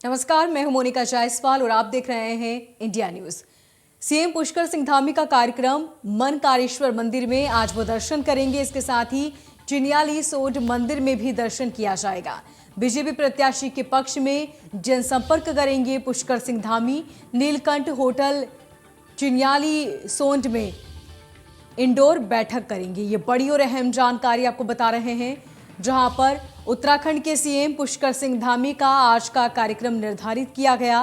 नमस्कार, मैं हूं मोनिका जायसवाल और आप देख रहे हैं India news. CM Pushkar Singh Dhami का कार्यक्रम मनकारेश्वर मंदिर में आज वो दर्शन करेंगे। इसके साथ ही चिनियाली सोड मंदिर में भी दर्शन किया जाएगा। बीजेपी प्रत्याशी के पक्ष में जनसंपर्क करेंगे पुष्कर सिंह धामी। नीलकंठ होटल चिनियाली सोंड में इंडोर बैठक करेंगे। ये बड़ी और अहम जानकारी आपको बता रहे हैं, जहां पर उत्तराखंड के सीएम पुष्कर सिंह धामी का आज का कार्यक्रम निर्धारित किया गया।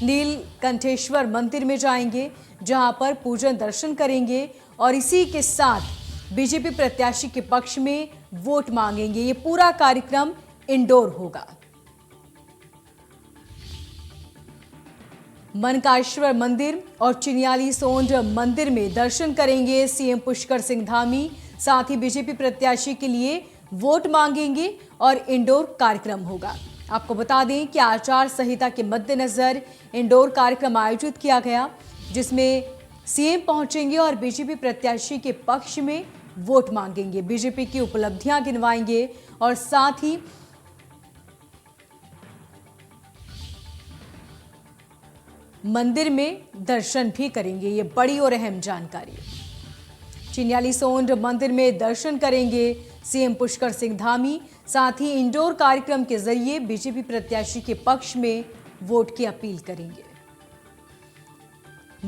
नीलकंठेश्वर मंदिर में जाएंगे, जहां पर पूजन दर्शन करेंगे और इसी के साथ बीजेपी प्रत्याशी के पक्ष में वोट मांगेंगे। ये पूरा कार्यक्रम इंडोर होगा। मनकारेश्वर मंदिर और चिनियाली सोंड मंदिर में दर्शन करेंगे सीएम पुष्कर सिंह धामी। साथ ही बीजेपी प्रत्याशी के लिए वोट मांगेंगे और इंडोर कार्यक्रम होगा। आपको बता दें कि आचार संहिता के मद्देनजर इंडोर कार्यक्रम आयोजित किया गया, जिसमें सीएम पहुंचेंगे और बीजेपी प्रत्याशी के पक्ष में वोट मांगेंगे, बीजेपी की उपलब्धियां गिनवाएंगे और साथ ही मंदिर में दर्शन भी करेंगे। ये बड़ी और अहम जानकारी। चिनियाली सोंड मंदिर में दर्शन करेंगे सीएम पुष्कर सिंह धामी। साथ ही इंडोर कार्यक्रम के जरिए बीजेपी प्रत्याशी के पक्ष में वोट की अपील करेंगे।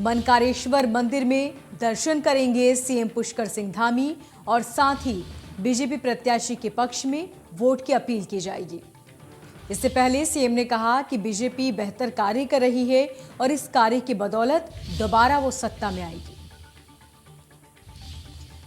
मनकारेश्वर मंदिर में दर्शन करेंगे सीएम पुष्कर सिंह धामी और साथ ही बीजेपी प्रत्याशी के पक्ष में वोट की अपील की जाएगी। इससे पहले सीएम ने कहा कि बीजेपी बेहतर कार्य कर रही है और इस कार्य की बदौलत दोबारा वो सत्ता में आएगी।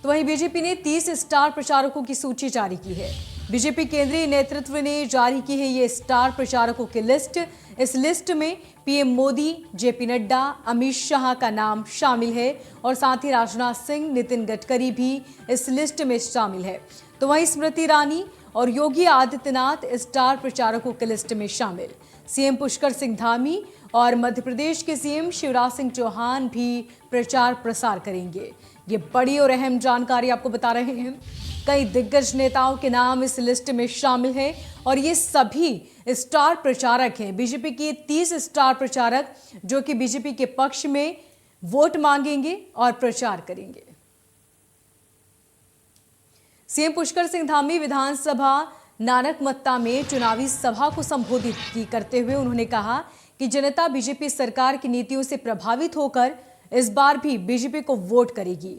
तो वहीं बीजेपी ने 30 स्टार प्रचारकों की सूची जारी की है। बीजेपी केंद्रीय नेतृत्व ने जारी की है ये स्टार प्रचारकों की लिस्ट। इस लिस्ट में पीएम मोदी, जेपी नड्डा, अमित शाह का नाम शामिल है और साथ ही राजनाथ सिंह, नितिन गडकरी भी इस लिस्ट में शामिल है। तो वहीं स्मृति ईरानी और योगी आदित्यनाथ स्टार प्रचारकों की लिस्ट में शामिल। सीएम पुष्कर सिंह धामी और मध्य प्रदेश के सीएम शिवराज सिंह चौहान भी प्रचार प्रसार करेंगे। ये बड़ी और अहम जानकारी आपको बता रहे हैं। कई दिग्गज नेताओं के नाम इस लिस्ट में शामिल हैं और ये सभी स्टार प्रचारक हैं। बीजेपी के 30 स्टार प्रचारक जो कि बीजेपी के पक्ष में वोट मांगेंगे और प्रचार करेंगे। सीएम पुष्कर सिंह धामी विधानसभा नानकमत्ता में चुनावी सभा को संबोधित करते हुए उन्होंने कहा कि जनता बीजेपी सरकार की नीतियों से प्रभावित होकर इस बार भी बीजेपी को वोट करेगी।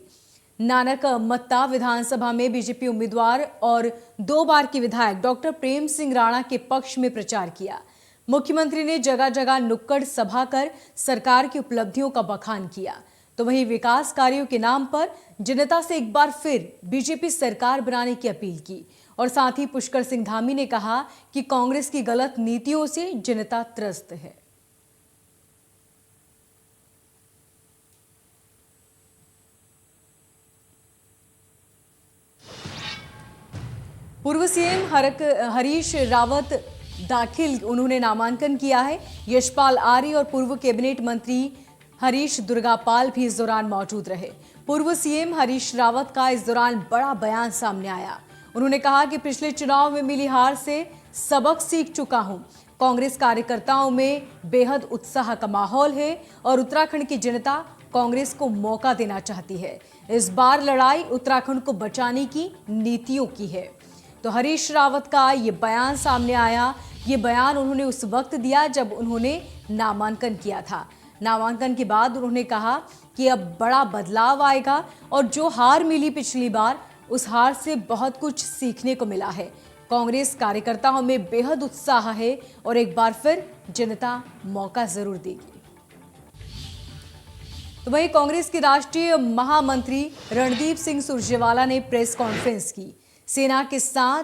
नानकमत्ता विधानसभा में बीजेपी उम्मीदवार और 2 बार के विधायक डॉक्टर प्रेम सिंह राणा के पक्ष में प्रचार किया। मुख्यमंत्री ने जगह जगह नुक्कड़ सभा कर सरकार की उपलब्धियों का बखान किया। तो वहीं विकास कार्यों के नाम पर जनता से एक बार फिर बीजेपी सरकार बनाने की अपील की और साथ ही पुष्कर सिंह धामी ने कहा कि कांग्रेस की गलत नीतियों से जनता त्रस्त है। पूर्व सीएम हरीश रावत दाखिल उन्होंने नामांकन किया है। यशपाल आर्य और पूर्व कैबिनेट मंत्री हरीश दुर्गापाल भी इस दौरान मौजूद रहे। पूर्व सीएम हरीश रावत का इस दौरान बड़ा बयान सामने आया। उन्होंने कहा कि पिछले चुनाव में मिली हार से सबक सीख चुका हूं। कांग्रेस कार्यकर्ताओं में बेहद उत्साह का माहौल है और उत्तराखंड की जनता कांग्रेस को मौका देना चाहती है। इस बार लड़ाई उत्तराखंड को बचाने की नीतियों की है। तो हरीश रावत का ये बयान सामने आया। ये बयान उन्होंने उस वक्त दिया जब उन्होंने नामांकन किया था। नामांकन के बाद उन्होंने कहा कि अब बड़ा बदलाव आएगा और जो हार मिली पिछली बार, उस हार से बहुत कुछ सीखने को मिला है। कांग्रेस कार्यकर्ताओं में बेहद उत्साह है और एक बार फिर जनता मौका जरूर देगी। तो वहीं कांग्रेस के राष्ट्रीय महामंत्री रणदीप सिंह सुरजेवाला ने प्रेस कॉन्फ्रेंस की। सेना के साथ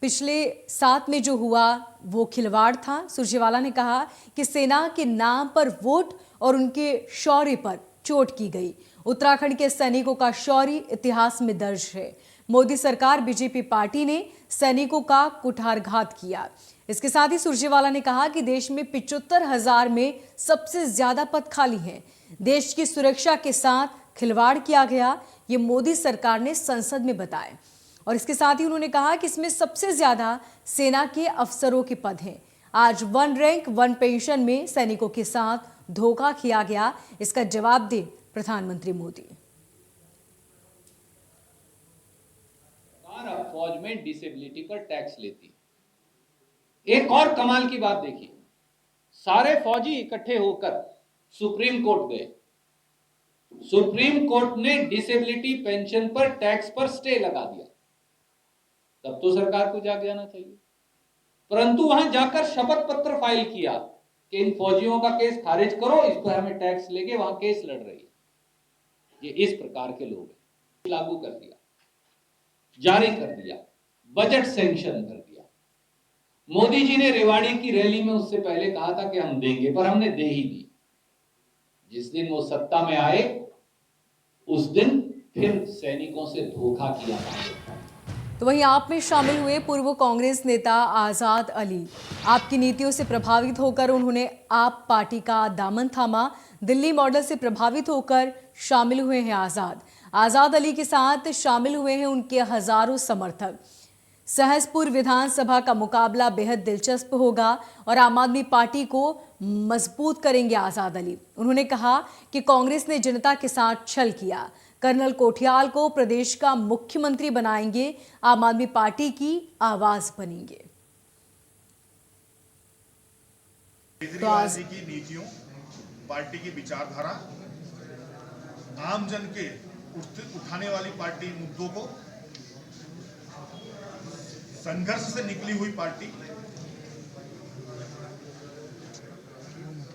पिछले साथ में जो हुआ वो खिलवाड़ था। सुरजेवाला ने कहा कि सेना के नाम पर वोट और उनके शौर्य पर चोट की गई। उत्तराखंड के सैनिकों का शौर्य इतिहास में दर्ज है। मोदी सरकार बीजेपी पार्टी ने सैनिकों का कुठारघात किया। इसके साथ ही सुरजेवाला ने कहा कि देश में 75,000 में सबसे ज्यादा पद खाली हैं। देश की सुरक्षा के साथ खिलवाड़ किया गया, ये मोदी सरकार ने संसद में बताया। और इसके साथ ही उन्होंने कहा कि इसमें सबसे ज्यादा सेना के अफसरों के पद हैं। आज वन रैंक वन पेंशन में सैनिकों के साथ धोखा किया गया, इसका जवाब दे प्रधानमंत्री मोदी। अब फौज में डिसेबिलिटी पर टैक्स लेती है। एक और कमाल की बात देखिए, सारे फौजी इकट्ठे होकर सुप्रीम कोर्ट गए। सुप्रीम कोर्ट ने डिसेबिलिटी पेंशन पर टैक्स पर स्टे लगा दिया। तब तो सरकार को जाग जाना चाहिए, परंतु वहां जाकर शपथ पत्र फाइल किया कि इन फौजियों का केस खारिज करो, इस पर हमें टैक्स लेके वहां केस लड़ रही है। ये इस प्रकार के लोग हैं। लागू कर दिया, जारी कर दिया, बजट सैंक्शन कर दिया। मोदी जी ने रेवाड़ी की रैली में उससे पहले कहा था कि हम देंगे, पर हमने दे ही दी। जिस दिन वो सत्ता में आए उस दिन फिर सैनिकों से धोखा किया। तो वहीं आप में शामिल हुए पूर्व कांग्रेस नेता आजाद अली, आपकी नीतियों से प्रभावित होकर उन्होंने आप पार्टी का दामन थामा। दिल्ली मॉडल से प्रभावित होकर शामिल हुए हैं आजाद अली के साथ शामिल हुए हैं उनके हजारों समर्थक। सहसपुर विधानसभा का मुकाबला बेहद दिलचस्प होगा और आम आदमी पार्टी को मजबूत करेंगे आजाद अली। उन्होंने कहा कि कांग्रेस ने जनता के साथ छल किया, कर्नल कोठियाल को प्रदेश का मुख्यमंत्री बनाएंगे, आम आदमी पार्टी की आवाज बनेंगे। केजरीवाल जी की नीतियों, पार्टी की विचारधारा, आम जन के उठाने वाली पार्टी मुद्दों को, संघर्ष से निकली हुई पार्टी,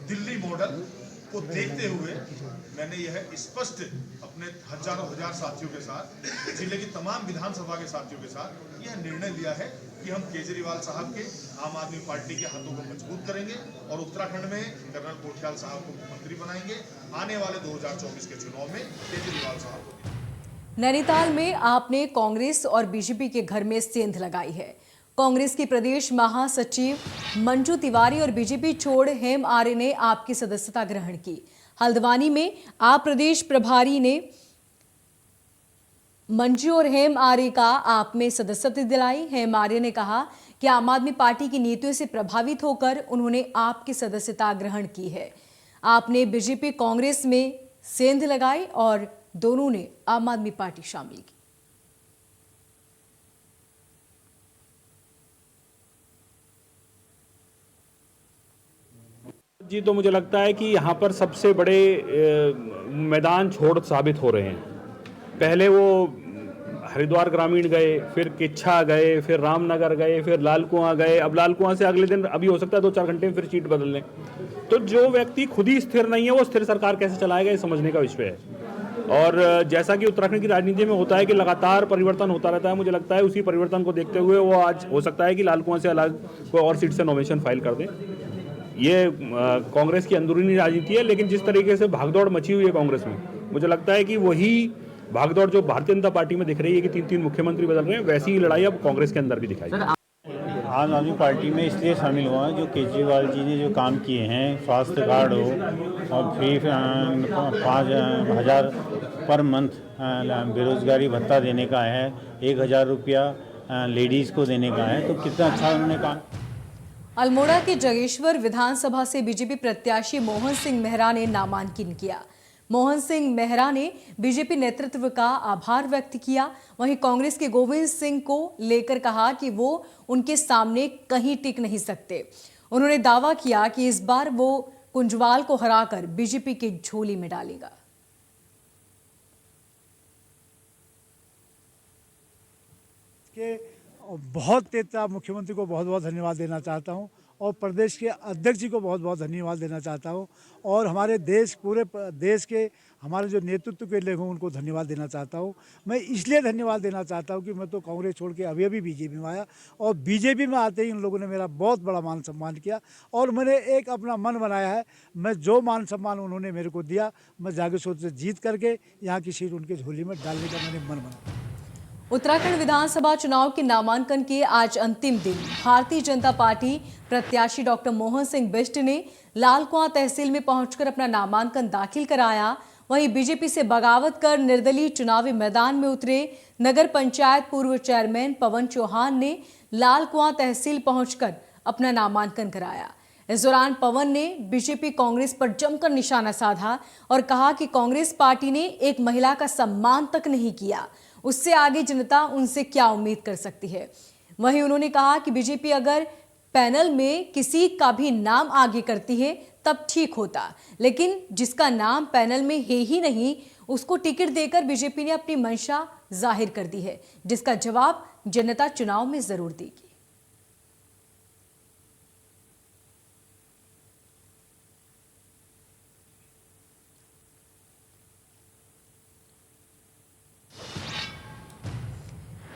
दिल्ली मॉडल को देखते हुए मैंने यह स्पष्ट अपने हजारों हजार साथियों के साथ, जिले की तमाम विधानसभा के साथियों के साथ यह निर्णय लिया है कि हम केजरीवाल साहब के, आम आदमी पार्टी के हाथों को मजबूत करेंगे और उत्तराखंड में कर्नल कोठियाल साहब को मुख्यमंत्री बनाएंगे। आने वाले 2024 के चुनाव में केजरीवाल साहब को। नैनीताल में आपने कांग्रेस और बीजेपी के घर में सेंध लगाई है। कांग्रेस की प्रदेश महासचिव मंजू तिवारी और बीजेपी छोड़ हेम आर्य ने आपकी सदस्यता ग्रहण की। हल्द्वानी में आप प्रदेश प्रभारी ने मंजू और हेम आर्य का आप में सदस्यता दिलाई। हेम आर्य ने कहा कि आम आदमी पार्टी की नीतियों से प्रभावित होकर उन्होंने आपकी सदस्यता ग्रहण की है। आपने बीजेपी कांग्रेस में सेंध लगाई और दोनों ने आम आदमी पार्टी शामिल की। जी, तो मुझे लगता है कि यहाँ पर सबसे बड़े मैदान छोड़ साबित हो रहे हैं। पहले वो हरिद्वार ग्रामीण गए, फिर किच्छा गए, फिर रामनगर गए, फिर लाल कुआं गए। अब लाल कुआं से अगले दिन, अभी हो सकता है 2-4 घंटे में फिर सीट बदल लें। तो जो व्यक्ति खुद ही स्थिर नहीं है वो स्थिर सरकार कैसे चलाएगा, ये समझने का विषय है। और जैसा कि उत्तराखंड की राजनीति में होता है कि लगातार परिवर्तन होता रहता है, मुझे लगता है उसी परिवर्तन को देखते हुए वो आज हो सकता है कि लाल कुआं से अलग कोई और सीट से नॉमिनेशन फाइल कर दें। ये कांग्रेस की अंदरूनी राजनीति है, लेकिन जिस तरीके से भागदौड़ मची हुई है कांग्रेस में, मुझे लगता है कि वही भागदौड़ जो भारतीय जनता पार्टी में दिख रही है कि 3-3 मुख्यमंत्री बदल रहे हैं, वैसी ही लड़ाई अब कांग्रेस के अंदर भी दिखाई। आम आदमी पार्टी में इसलिए शामिल हुआ है जो केजरीवाल जी ने जो काम किए हैं, स्वास्थ्य कार्ड हो और फ्री 5,000 पर मंथ बेरोजगारी भत्ता देने का है, 1,000 रुपया लेडीज़ को देने का है, तो कितना अच्छा उन्होंने काम। अल्मोड़ा के जगेश्वर विधानसभा से बीजेपी प्रत्याशी मोहन सिंह मेहरा ने नामांकन किया। मोहन सिंह मेहरा ने बीजेपी नेतृत्व का आभार व्यक्त किया। वहीं कांग्रेस के गोविंद सिंह को लेकर कहा कि वो उनके सामने कहीं टिक नहीं सकते। उन्होंने दावा किया कि इस बार वो कुंजवाल को हराकर बीजेपी की झोली में डालेगा। बहुत तेज मुख्यमंत्री को बहुत बहुत धन्यवाद देना चाहता हूं और प्रदेश के अध्यक्ष जी को बहुत बहुत धन्यवाद देना चाहता हूं और हमारे देश, पूरे देश के हमारे जो नेतृत्व के लोग हैं उनको धन्यवाद देना चाहता हूं। मैं इसलिए धन्यवाद देना चाहता हूं कि मैं तो कांग्रेस छोड़ के अभी बीजेपी में आया और बीजेपी में आते ही इन लोगों ने मेरा बहुत बड़ा मान सम्मान किया और मैंने एक अपना मन बनाया है। मैं जो मान सम्मान उन्होंने मेरे को दिया, मैं जागेश्वर से जीत करके यहाँ की सीट उनके झोली में डालने का मैंने मन बनाया। उत्तराखंड विधानसभा चुनाव के नामांकन के आज अंतिम दिन भारतीय जनता पार्टी प्रत्याशी डॉक्टर मोहन सिंह बिष्ट ने लाल कुआं तहसील में पहुंचकर अपना नामांकन दाखिल कराया। वहीं बीजेपी से बगावत कर निर्दलीय चुनावी मैदान में उतरे नगर पंचायत पूर्व चेयरमैन पवन चौहान ने लाल कुआं तहसील पहुंचकर अपना नामांकन कराया। इस दौरान पवन ने बीजेपी कांग्रेस पर जमकर निशाना साधा और कहा कि कांग्रेस पार्टी ने एक महिला का सम्मान तक नहीं किया, उससे आगे जनता उनसे क्या उम्मीद कर सकती है। वहीं उन्होंने कहा कि बीजेपी अगर पैनल में किसी का भी नाम आगे करती है तब ठीक होता, लेकिन जिसका नाम पैनल में है ही नहीं उसको टिकट देकर बीजेपी ने अपनी मंशा जाहिर कर दी है, जिसका जवाब जनता चुनाव में जरूर देगी।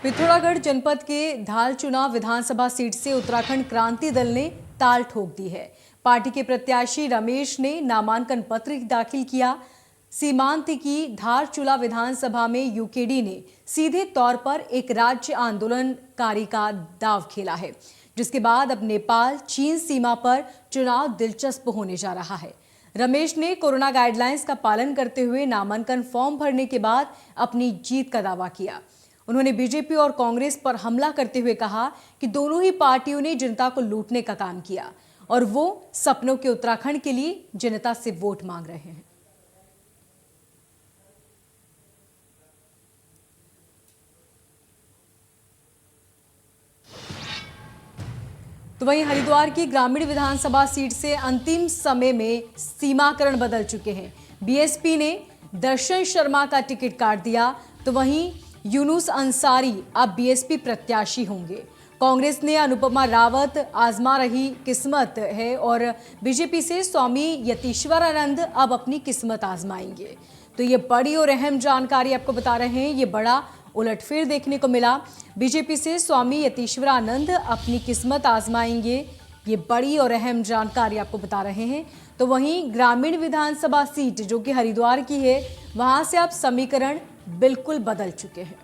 पिथौरागढ़ जनपद के धालचुना विधानसभा सीट से उत्तराखंड क्रांति दल ने ताल ठोक दी है। पार्टी के प्रत्याशी रमेश ने नामांकन पत्र दाखिल किया। सीमांत की धारचूला विधानसभा में यूकेडी ने सीधे तौर पर एक राज्य आंदोलनकारी का दाव खेला है, जिसके बाद अब नेपाल चीन सीमा पर चुनाव दिलचस्प होने जा रहा है। रमेश ने कोरोना गाइडलाइंस का पालन करते हुए नामांकन फॉर्म भरने के बाद अपनी जीत का दावा किया। उन्होंने बीजेपी और कांग्रेस पर हमला करते हुए कहा कि दोनों ही पार्टियों ने जनता को लूटने का काम किया और वो सपनों के उत्तराखंड के लिए जनता से वोट मांग रहे हैं। तो वहीं हरिद्वार की ग्रामीण विधानसभा सीट से अंतिम समय में सीमाकरण बदल चुके हैं। बीएसपी ने दर्शन शर्मा का टिकट काट दिया, तो वहीं यूनुस अंसारी अब बीएसपी प्रत्याशी होंगे। कांग्रेस ने अनुपमा रावत आजमा रही किस्मत है और बीजेपी से स्वामी यतीश्वरानंद अब अपनी किस्मत आजमाएंगे। तो ये बड़ी और अहम जानकारी आपको बता रहे हैं। ये बड़ा उलटफेर देखने को मिला। बीजेपी से स्वामी यतीश्वरानंद अपनी किस्मत आजमाएंगे, ये बड़ी और अहम जानकारी आपको बता रहे हैं। तो वहीं ग्रामीण विधानसभा सीट जो कि हरिद्वार की है, वहां से अब समीकरण बिल्कुल बदल चुके हैं।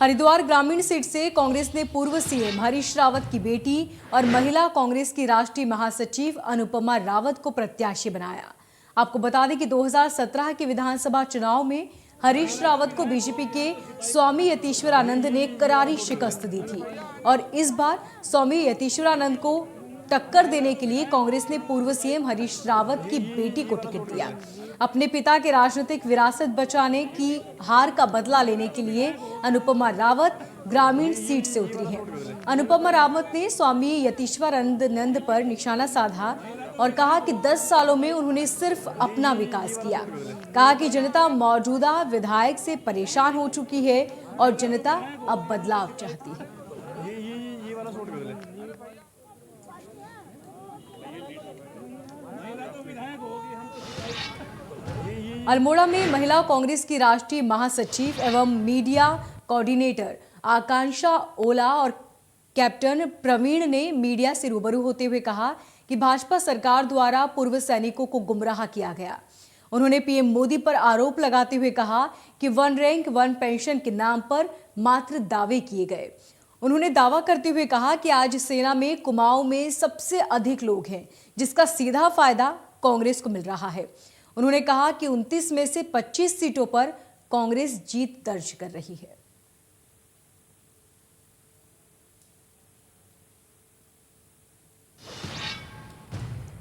हरिद्वार ग्रामीण सीट से कांग्रेस ने पूर्व सीएम हरीश रावत की बेटी और महिला कांग्रेस की राष्ट्रीय महासचिव अनुपमा रावत को प्रत्याशी बनाया। आपको बता दें कि 2017 के विधानसभा चुनाव में हरीश रावत को बीजेपी के स्वामी यतीश्वरानंद ने करारी शिकस्त दी थी और इस बार स्वामी यतीश्वरानंद को टक्कर देने के लिए कांग्रेस ने पूर्व सीएम हरीश रावत की बेटी को टिकट दिया। अपने पिता के राजनीतिक विरासत बचाने की हार का बदला लेने के लिए अनुपमा रावत ग्रामीण सीट से उतरी हैं। अनुपमा रावत ने स्वामी यतीश्वरानंद पर निशाना साधा और कहा कि 10 सालों में उन्होंने सिर्फ अपना विकास किया। कहा कि जनता मौजूदा विधायक से परेशान हो चुकी है और जनता अब बदलाव चाहती है। अल्मोड़ा में महिला कांग्रेस की राष्ट्रीय महासचिव एवं मीडिया कोऑर्डिनेटर आकांक्षा ओला और कैप्टन प्रवीण ने मीडिया से रूबरू होते हुए कहा कि भाजपा सरकार द्वारा पूर्व सैनिकों को गुमराह किया गया। उन्होंने पीएम मोदी पर आरोप लगाते हुए कहा कि 1 रैंक 1 पेंशन के नाम पर मात्र दावे किए गए। उन्होंने दावा करते हुए कहा कि आज सेना में कुमाऊं में सबसे अधिक लोग हैं, जिसका सीधा फायदा कांग्रेस को मिल रहा है। उन्होंने कहा कि 29 में से 25 सीटों पर कांग्रेस जीत दर्ज कर रही है।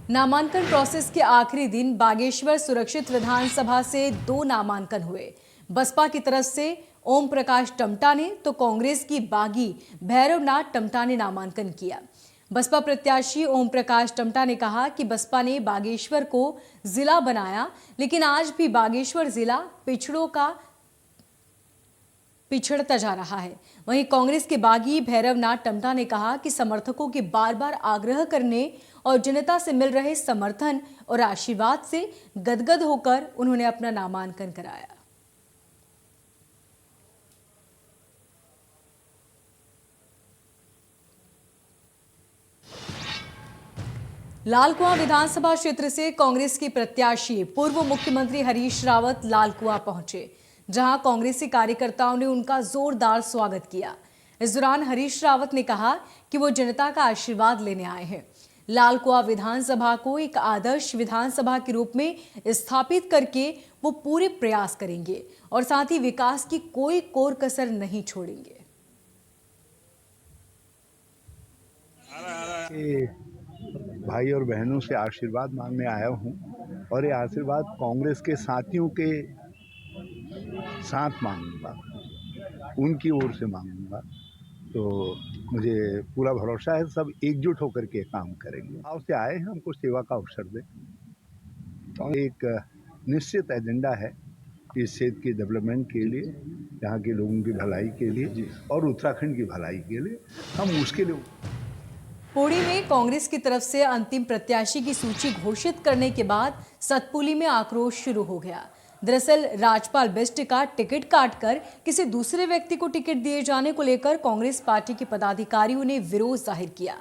नामांकन प्रोसेस के आखिरी दिन बागेश्वर सुरक्षित विधानसभा से 2 नामांकन हुए। बसपा की तरफ से ओम प्रकाश टमटा ने तो कांग्रेस की बागी भैरवनाथ टमटा ने नामांकन किया। बसपा प्रत्याशी ओम प्रकाश टमटा ने कहा कि बसपा ने बागेश्वर को जिला बनाया, लेकिन आज भी बागेश्वर जिला पिछड़ता जा रहा है। वहीं कांग्रेस के बागी भैरवनाथ टमटा ने कहा कि समर्थकों के बार-बार आग्रह करने और जनता से मिल रहे समर्थन और आशीर्वाद से गदगद होकर उन्होंने अपना नामांकन कराया। लालकुआं विधानसभा क्षेत्र से कांग्रेस के प्रत्याशी पूर्व मुख्यमंत्री हरीश रावत लालकुआं पहुंचे, जहां कांग्रेसी कार्यकर्ताओं ने उनका जोरदार स्वागत किया। इस दौरान हरीश रावत ने कहा कि वो जनता का आशीर्वाद लेने आए हैं। लालकुआं विधानसभा को एक आदर्श विधानसभा के रूप में स्थापित करके वो पूरे प्रयास करेंगे और साथ ही विकास की कोई कोर कसर नहीं छोड़ेंगे। के भाई और बहनों से आशीर्वाद मांगने आया हूँ और ये आशीर्वाद कांग्रेस के साथियों के साथ मांगूंगा, उनकी ओर से मांगूंगा। तो मुझे पूरा भरोसा है सब एकजुट होकर के काम करेंगे। भाव से आए हैं हमको सेवा का अवसर दें और एक निश्चित एजेंडा है इस क्षेत्र के डेवलपमेंट के लिए, यहाँ के लोगों की भलाई के लिए और उत्तराखंड की भलाई के लिए हम उसके लिए। पौड़ी में कांग्रेस की तरफ से अंतिम प्रत्याशी की सूची घोषित करने के बाद सतपुली में आक्रोश शुरू हो गया। दरअसल राजपाल बिष्ट का टिकट काटकर किसी दूसरे व्यक्ति को टिकट दिए जाने को लेकर कांग्रेस पार्टी के पदाधिकारियों ने विरोध जाहिर किया।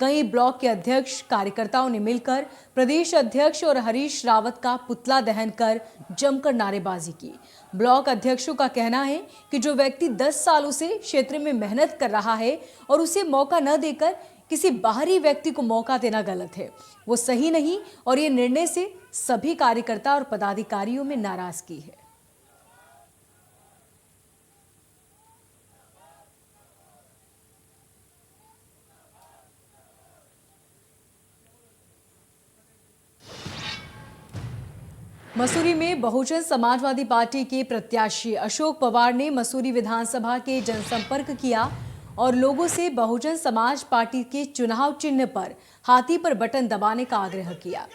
कई ब्लॉक के अध्यक्ष कार्यकर्ताओं ने मिलकर प्रदेश अध्यक्ष और हरीश रावत का पुतला दहन कर जमकर नारेबाजी की। ब्लॉक अध्यक्षों का कहना है कि जो व्यक्ति 10 सालों से क्षेत्र में मेहनत कर रहा है और उसे मौका न देकर किसी बाहरी व्यक्ति को मौका देना गलत है, वो सही नहीं और ये निर्णय से सभी कार्यकर्ता और पदाधिकारियों में नाराजगी है। मसूरी में बहुजन समाजवादी पार्टी के प्रत्याशी अशोक पवार ने मसूरी विधानसभा के जनसंपर्क किया और लोगों से बहुजन समाज पार्टी के चुनाव चिन्ह पर हाथी पर बटन दबाने का आग्रह किया।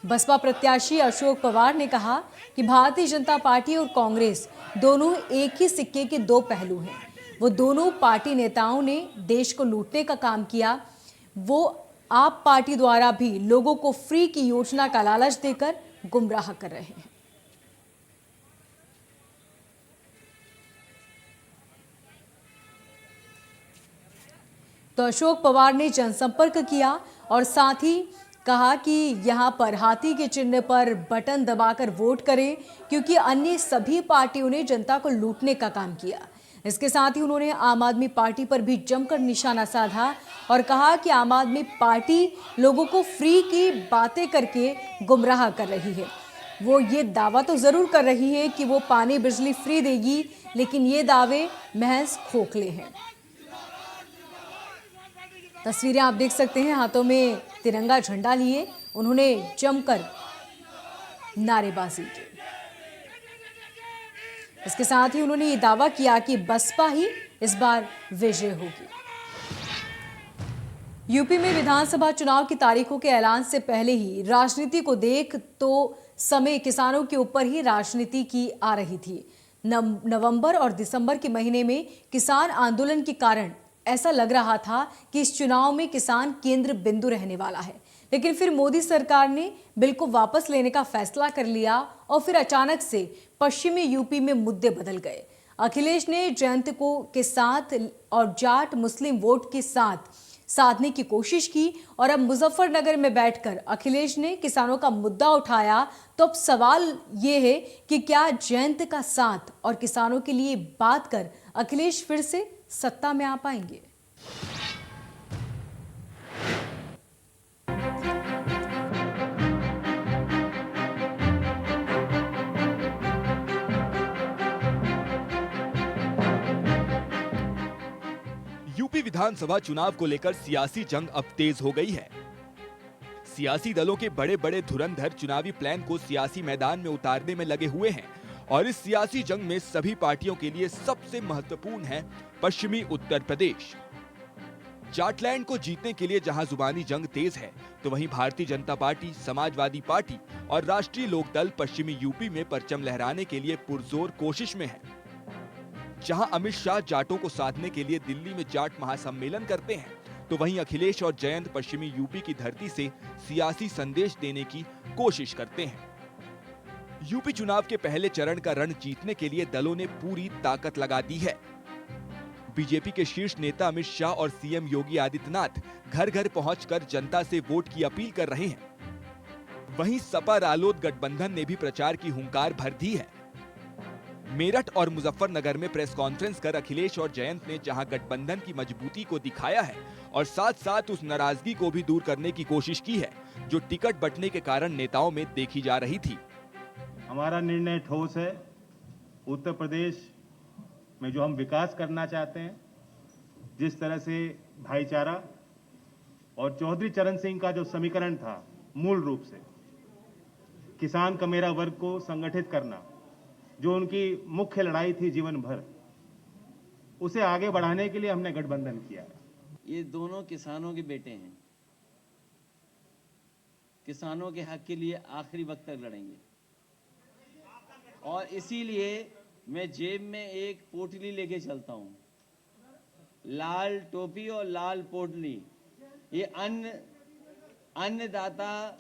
बसपा प्रत्याशी अशोक पवार ने कहा कि भारतीय जनता पार्टी और कांग्रेस दोनों एक ही सिक्के के दो पहलू हैं। वो दोनों पार्टी नेताओं ने देश को लूटने का काम किया। वो आप पार्टी द्वारा भी लोगों को फ्री की योजना का लालच देकर गुमराह कर रहे हैं। तो अशोक पवार ने जनसंपर्क किया और साथ ही कहा कि यहां पर हाथी के चिन्ह पर बटन दबाकर वोट करें, क्योंकि अन्य सभी पार्टियों ने जनता को लूटने का काम किया। इसके साथ ही उन्होंने आम आदमी पार्टी पर भी जमकर निशाना साधा और कहा कि आम आदमी पार्टी लोगों को फ्री की बातें करके गुमराह कर रही है। वो ये दावा तो जरूर कर रही है कि वो पानी बिजली फ्री देगी, लेकिन ये दावे महज खोखले हैं। तस्वीरें आप देख सकते हैं, हाथों में तिरंगा झंडा लिए उन्होंने जमकर नारेबाजी की। इसके साथ ही उन्होंने ये दावा किया कि बसपा ही इस बार विजय होगी। यूपी में विधानसभा चुनाव की तारीखों के ऐलान से पहले ही राजनीति को देख तो समय किसानों के ऊपर ही राजनीति की आ रही थी। नवंबर और दिसंबर के महीने में किसान आंदोलन के कारण ऐसा लग रहा था कि इस चुनाव में किसान केंद्र बिंदु रहने वाला है, लेकिन फिर मोदी सरकार ने बिल को वापस लेने का फैसला कर लिया और फिर अचानक से पश्चिमी यूपी में मुद्दे बदल गए। अखिलेश ने जयंत को के साथ और जाट मुस्लिम वोट के साथ साधने की कोशिश की और अब मुजफ्फरनगर में बैठकर अखिलेश ने किसानों का मुद्दा उठाया। तो अब सवाल ये है कि क्या जयंत का साथ और किसानों के लिए बात कर अखिलेश फिर से सत्ता में आ पाएंगे? यूपी विधानसभा चुनाव को लेकर सियासी जंग अब तेज हो गई है। सियासी दलों के बड़े बड़े धुरंधर चुनावी प्लान को सियासी मैदान में उतारने में लगे हुए हैं और इस सियासी जंग में सभी पार्टियों के लिए सबसे महत्वपूर्ण है पश्चिमी उत्तर प्रदेश। जाटलैंड को जीतने के लिए जहां जुबानी जंग तेज है, तो वहीं भारतीय जनता पार्टी, समाजवादी पार्टी और राष्ट्रीय लोकदल पश्चिमी यूपी में परचम लहराने के लिए पुरजोर कोशिश में है। जहां अमित शाह जाटों को साधने के लिए दिल्ली में जाट महासम्मेलन करते हैं, तो वहीं अखिलेश और जयंत पश्चिमी यूपी की धरती से सियासी संदेश देने की कोशिश करते हैं। यूपी चुनाव के पहले चरण का रण जीतने के लिए दलों ने पूरी ताकत लगा दी है। बीजेपी के शीर्ष नेता अमित शाह और सीएम योगी आदित्यनाथ घर घर पहुंचकर जनता से वोट की अपील कर रहे हैं। वहीं सपा रालोद गठबंधन ने भी प्रचार की हुंकार भर दी है। मेरठ और मुजफ्फरनगर में प्रेस कॉन्फ्रेंस कर अखिलेश और जयंत ने जहां गठबंधन की मजबूती को दिखाया है और साथ साथ उस नाराजगी को भी दूर करने की कोशिश की है जो टिकट बंटने के कारण नेताओं में देखी जा रही थी। हमारा निर्णय ठोस है। उत्तर प्रदेश में जो हम विकास करना चाहते हैं, जिस तरह से भाईचारा, और चौधरी चरण सिंह का जो समीकरण था, मूल रूप से किसान का मेरा वर्ग को संगठित करना, जो उनकी मुख्य लड़ाई थी जीवन भर, उसे आगे बढ़ाने के लिए हमने गठबंधन किया। ये दोनों किसानों के बेटे हैं, किसानों के हक के लिए आखिरी वक्त तक लड़ेंगे और इसीलिए मैं जेब में एक पोटली लेके चलता हूं, लाल टोपी और लाल पोटली। ये अन्नदाता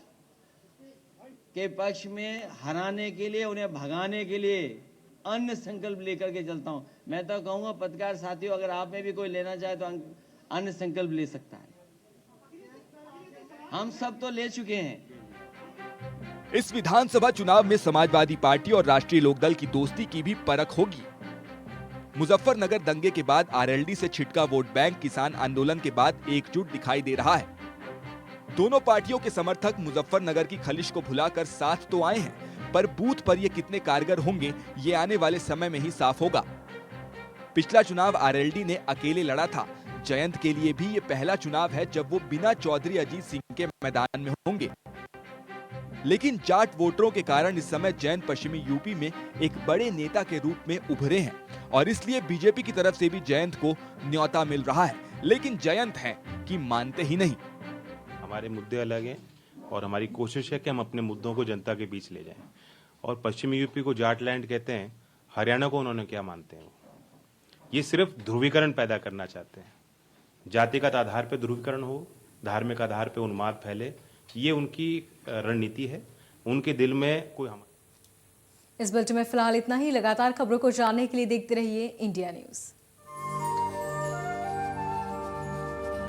के पक्ष में हराने के लिए, उन्हें भगाने के लिए अन्न संकल्प लेकर के चलता हूं। मैं तो कहूंगा पत्रकार साथियों, अगर आप में भी कोई लेना चाहे तो अन्न संकल्प ले सकता है। हम सब तो ले चुके हैं। इस विधानसभा चुनाव में समाजवादी पार्टी और राष्ट्रीय लोकदल की दोस्ती की भी परख होगी। मुजफ्फरनगर दंगे के बाद आरएलडी से छिटका वोट बैंक किसान आंदोलन के बाद एकजुट दिखाई दे रहा है। दोनों पार्टियों के समर्थक मुजफ्फरनगर की खलिश को भुलाकर साथ तो आए हैं, पर बूथ पर ये कितने कारगर होंगे, ये आने वाले समय में ही साफ होगा। पिछला चुनाव आरएलडी ने अकेले लड़ा था। जयंत के लिए भी ये पहला चुनाव है जब वो बिना चौधरी अजीत सिंह के मैदान में होंगे। लेकिन जाट वोटरों के कारण इस समय जयंत पश्चिमी यूपी में एक बड़े नेता के रूप में उभरे हैं और इसलिए बीजेपी की तरफ से भी जयंत को न्योता मिल रहा है। लेकिन जयंत हैं कि मानते ही नहीं। हमारे मुद्दे अलग हैं और हमारी कोशिश है कि हम अपने मुद्दों को जनता के बीच ले जाएं। और पश्चिमी यूपी को जाटलैंड कहते हैं, हरियाणा को उन्होंने क्या मानते हैं? ये सिर्फ ध्रुवीकरण पैदा करना चाहते हैं। जातिगत आधार पर ध्रुवीकरण हो, धार्मिक आधार पर उन्माद फैले, ये उनकी रणनीति है। उनके दिल में कोई इस बुलेटिन में फिलहाल इतना ही। लगातार खबरों को जानने के लिए देखते रहिए इंडिया न्यूज़।